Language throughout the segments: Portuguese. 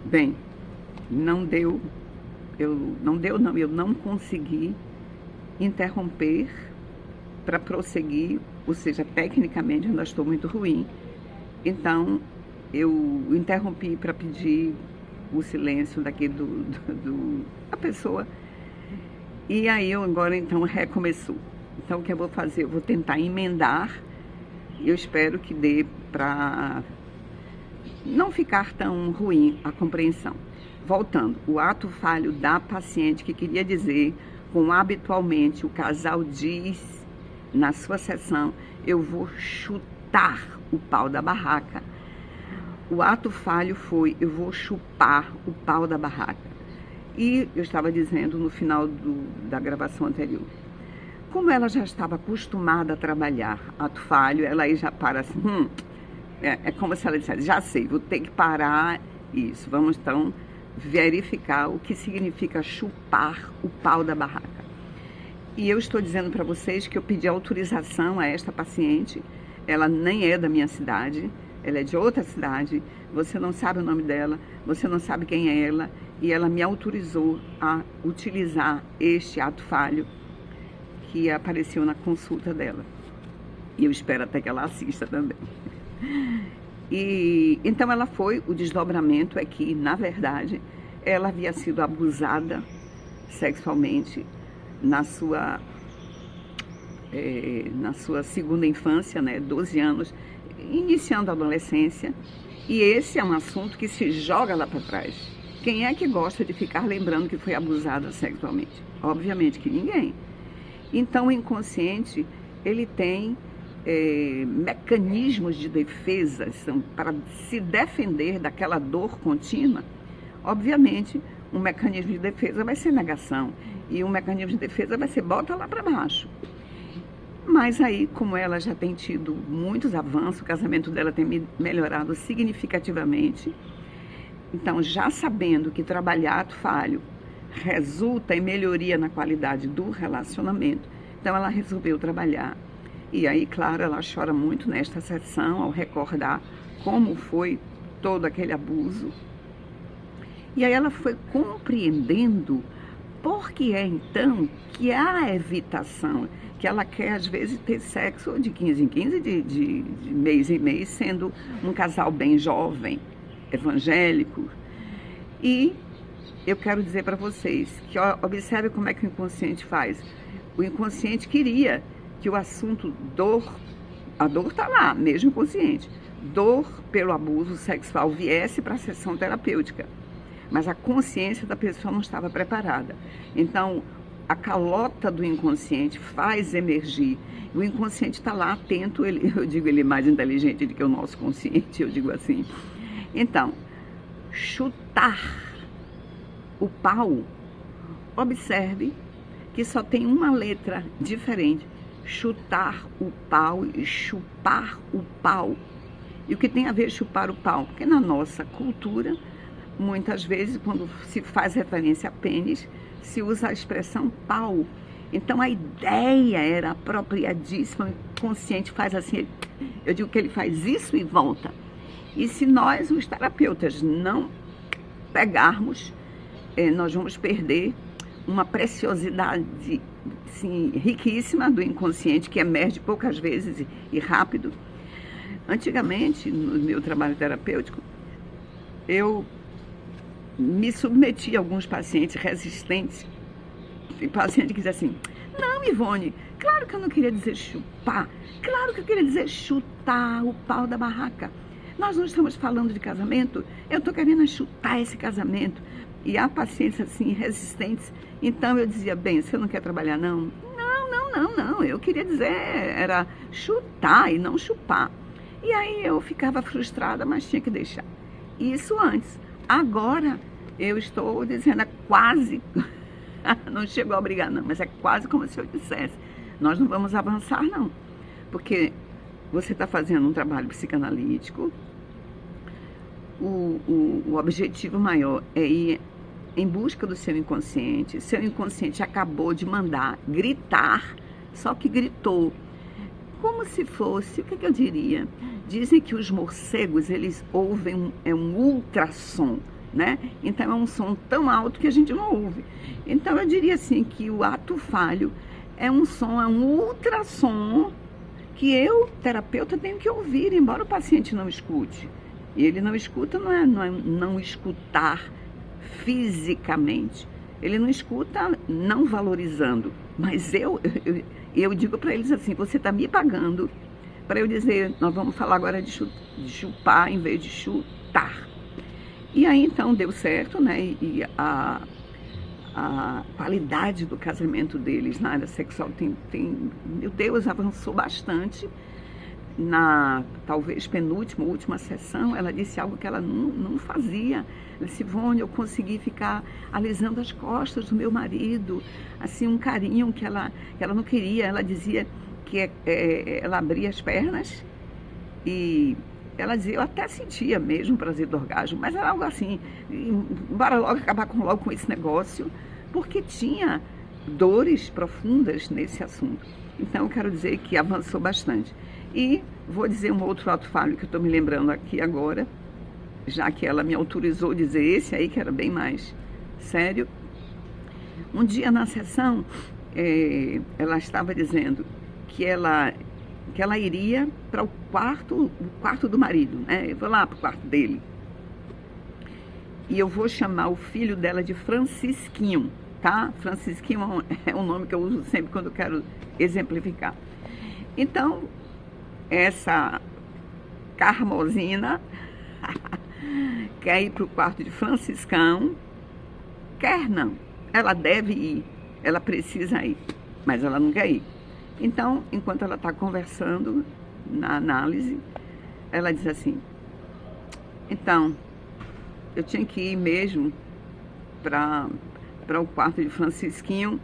Bem, não deu, eu não consegui interromper para prosseguir, ou seja, tecnicamente ainda estou muito ruim. Então, eu interrompi para pedir o silêncio daqui da pessoa. E aí eu agora então recomeçou. Então o que eu vou fazer? Eu vou tentar emendar. E eu espero que dê para não ficar tão ruim a compreensão. Voltando, o ato falho da paciente, que queria dizer, como habitualmente o casal diz na sua sessão, eu vou chutar o pau da barraca. O ato falho foi, eu vou chupar o pau da barraca. E eu estava dizendo no final da gravação anterior, como ela já estava acostumada a trabalhar ato falho, ela aí já para assim, é como se ela dissesse, já sei, vou ter que parar isso. Vamos então verificar o que significa chupar o pau da barraca. E eu estou dizendo para vocês que eu pedi autorização a esta paciente, ela nem é da minha cidade, ela é de outra cidade, você não sabe o nome dela, você não sabe quem é ela, e ela me autorizou a utilizar este ato falho que apareceu na consulta dela. E eu espero até que ela assista também. E então ela foi, o desdobramento é que, na verdade, ela havia sido abusada sexualmente na sua segunda infância, né, 12 anos, iniciando a adolescência, e esse é um assunto que se joga lá para trás. Quem é que gosta de ficar lembrando que foi abusada sexualmente? Obviamente que ninguém. Então o inconsciente, ele tem mecanismos de defesa para se defender daquela dor contínua. Obviamente, um mecanismo de defesa vai ser negação, e um mecanismo de defesa vai ser bota lá para baixo. Mas aí, como ela já tem tido muitos avanços, o casamento dela tem melhorado significativamente, então já sabendo que trabalhar ato falho resulta em melhoria na qualidade do relacionamento, então ela resolveu trabalhar. E aí, claro, ela chora muito nesta sessão ao recordar como foi todo aquele abuso. E aí ela foi compreendendo por que é então que há evitação, que ela quer às vezes ter sexo de 15 em 15, de mês em mês, sendo um casal bem jovem, evangélico. E eu quero dizer para vocês que observe como é que o inconsciente faz. O inconsciente queria que o assunto a dor está lá, mesmo inconsciente, dor pelo abuso sexual viesse para a sessão terapêutica, mas a consciência da pessoa não estava preparada. Então, a calota do inconsciente faz emergir. O inconsciente está lá atento, eu digo ele é mais inteligente do que o nosso consciente, eu digo assim. Então, chutar o pau, observe que só tem uma letra diferente. Chutar o pau e chupar o pau. E o que tem a ver chupar o pau? Porque na nossa cultura, muitas vezes, quando se faz referência a pênis, se usa a expressão pau. Então a ideia era apropriadíssima, o consciente faz assim, eu digo que ele faz isso e volta. E se nós, os terapeutas, não pegarmos, nós vamos perder uma preciosidade assim, riquíssima do inconsciente, que emerge poucas vezes e rápido. Antigamente, no meu trabalho terapêutico, eu me submeti a alguns pacientes resistentes. Tem paciente que diz assim, não, Ivone, claro que eu não queria dizer chupar, claro que eu queria dizer chutar o pau da barraca. Nós não estamos falando de casamento, eu estou querendo chutar esse casamento. E há pacientes assim, resistentes. Então eu dizia, bem, você não quer trabalhar não? Não, eu queria dizer, era chutar e não chupar. E aí eu ficava frustrada, mas tinha que deixar. Isso antes. Agora eu estou dizendo, é quase, não chegou a brigar não, mas é quase como se eu dissesse, nós não vamos avançar não. Porque você está fazendo um trabalho psicanalítico, o objetivo maior é ir em busca do seu inconsciente. Seu inconsciente acabou de mandar gritar, só que gritou como se fosse, o que eu diria? Dizem que os morcegos, eles ouvem um ultrassom. né? Então é um som tão alto que a gente não ouve. Então eu diria assim que o ato falho é um som, é um ultrassom que eu, terapeuta, tenho que ouvir, embora o paciente não escute. E ele não escuta, não escutar fisicamente. Ele não escuta não valorizando. Mas eu digo para eles assim, você está me pagando para eu dizer, nós vamos falar agora de chupar em vez de chutar. E aí então deu certo, né? E a qualidade do casamento deles na área sexual meu Deus, avançou bastante. Na talvez penúltima, última sessão, ela disse algo que ela não fazia. Ela disse, Ivone, eu consegui ficar alisando as costas do meu marido, assim, um carinho que ela não queria. Ela dizia que ela abria as pernas e ela dizia, eu até sentia mesmo o prazer do orgasmo, mas era algo assim, bora logo acabar logo com esse negócio, porque tinha dores profundas nesse assunto. Então, eu quero dizer que avançou bastante. E vou dizer um outro ato falho que eu estou me lembrando aqui agora, já que ela me autorizou a dizer esse aí, que era bem mais sério. Um dia na sessão, ela estava dizendo que ela iria para o quarto do marido, né? Eu vou lá para o quarto dele. E eu vou chamar o filho dela de Francisquinho, tá? Francisquinho é um nome que eu uso sempre quando eu quero exemplificar. Então, essa Carmosina quer ir para o quarto de Franciscão, quer não, ela deve ir, ela precisa ir, mas ela não quer ir. Então, enquanto ela está conversando na análise, ela diz assim, então, eu tinha que ir mesmo para o quarto de Francisquinho,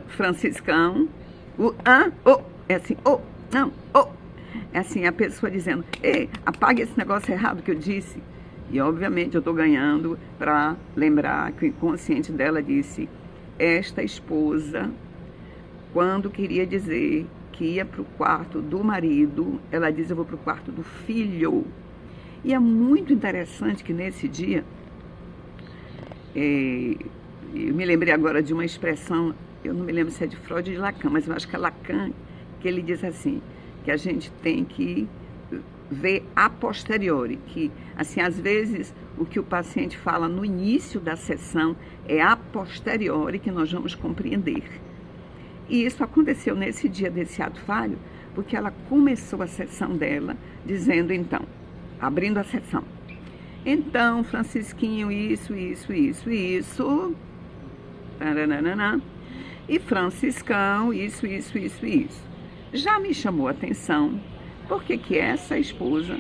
Franciscão, é assim, não, é assim, a pessoa dizendo, ei, apaga esse negócio errado que eu disse. E, obviamente, eu estou ganhando para lembrar que o inconsciente dela disse, esta esposa, quando queria dizer que ia para o quarto do marido, ela diz, eu vou para o quarto do filho. E é muito interessante que nesse dia, eu me lembrei agora de uma expressão, eu não me lembro se é de Freud ou de Lacan, mas eu acho que é Lacan, que ele diz assim, que a gente tem que ver a posteriori, que, assim, às vezes, o que o paciente fala no início da sessão é a posteriori que nós vamos compreender. E isso aconteceu nesse dia desse ato falho, porque ela começou a sessão dela dizendo, então, abrindo a sessão, então, Francisquinho, isso, taranana, e Franciscão, isso. Já me chamou a atenção, porque que essa esposa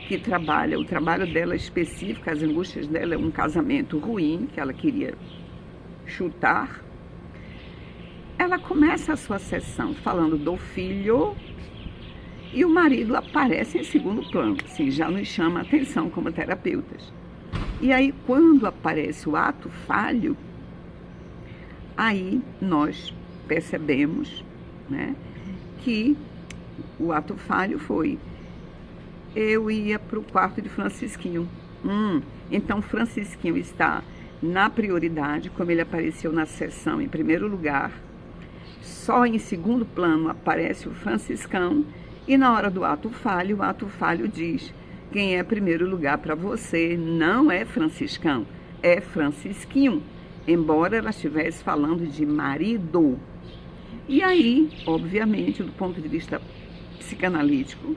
que trabalha, o trabalho dela específico, as angústias dela é um casamento ruim, que ela queria chutar, ela começa a sua sessão falando do filho e o marido aparece em segundo plano, assim, já nos chama a atenção como terapeutas. E aí, quando aparece o ato falho, aí nós percebemos, né, que o ato falho foi, eu ia para o quarto de Francisquinho. Então, Francisquinho está na prioridade, como ele apareceu na sessão em primeiro lugar, só em segundo plano aparece o Franciscão, e na hora do ato falho, o ato falho diz, quem é primeiro lugar para você não é Franciscão, é Francisquinho, embora ela estivesse falando de marido. E aí, obviamente, do ponto de vista psicanalítico,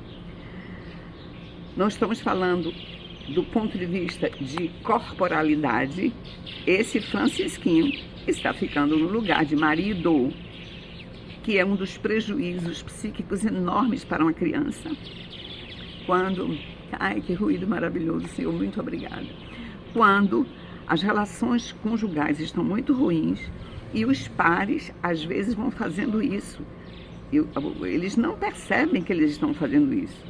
nós estamos falando do ponto de vista de corporalidade, esse Francisquinho está ficando no lugar de marido, que é um dos prejuízos psíquicos enormes para uma criança. Quando, ai, que ruído maravilhoso, Senhor, muito obrigada. Quando as relações conjugais estão muito ruins e os pares, às vezes, vão fazendo isso. Eles não percebem que eles estão fazendo isso,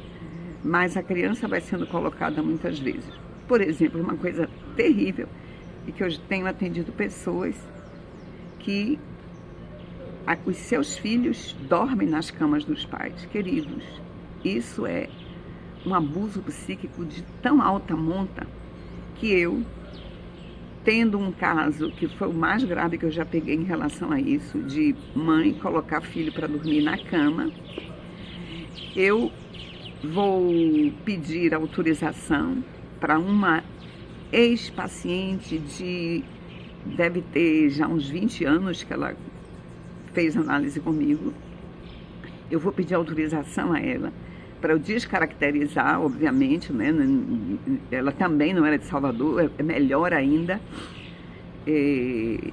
mas a criança vai sendo colocada muitas vezes. Por exemplo, uma coisa terrível, e que eu tenho atendido pessoas que os seus filhos dormem nas camas dos pais, queridos. Isso é um abuso psíquico de tão alta monta que eu tendo um caso que foi o mais grave que eu já peguei em relação a isso, de mãe colocar filho para dormir na cama, eu vou pedir autorização para uma ex-paciente deve ter já uns 20 anos que ela fez análise comigo. Eu vou pedir autorização a ela para eu descaracterizar, obviamente, né? Ela também não era de Salvador, é melhor ainda. E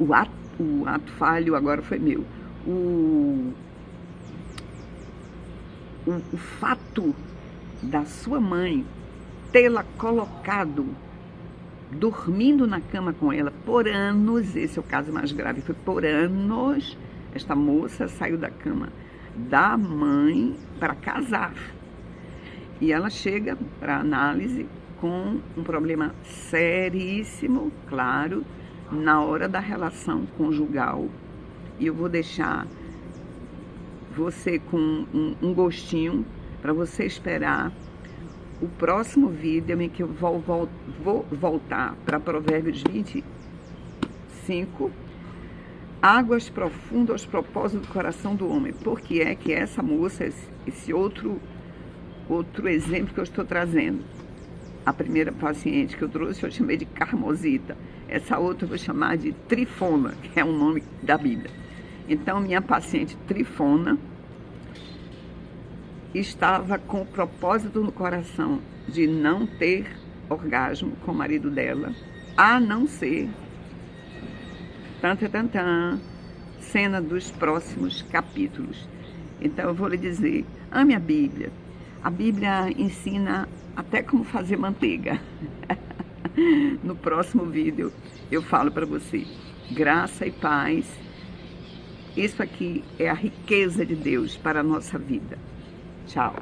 o ato falho agora foi meu. O fato da sua mãe tê-la colocado dormindo na cama com ela por anos, esse é o caso mais grave, foi por anos, esta moça saiu da cama da mãe para casar. E ela chega para análise com um problema seríssimo, claro, na hora da relação conjugal. E eu vou deixar você com um gostinho para você esperar o próximo vídeo em que eu vou voltar para Provérbios 25, águas profundas aos propósitos do coração do homem. Porque é que essa moça, esse outro exemplo que eu estou trazendo, a primeira paciente que eu trouxe eu chamei de Carmosita, essa outra eu vou chamar de Trifona, que é um nome da Bíblia. Então, minha paciente Trifona estava com o propósito no coração de não ter orgasmo com o marido dela, a não ser cena dos próximos capítulos. Então eu vou lhe dizer, ame a Bíblia. A Bíblia ensina até como fazer manteiga. No próximo vídeo eu falo para você. Graça e paz. Isso aqui é a riqueza de Deus para a nossa vida. Tchau.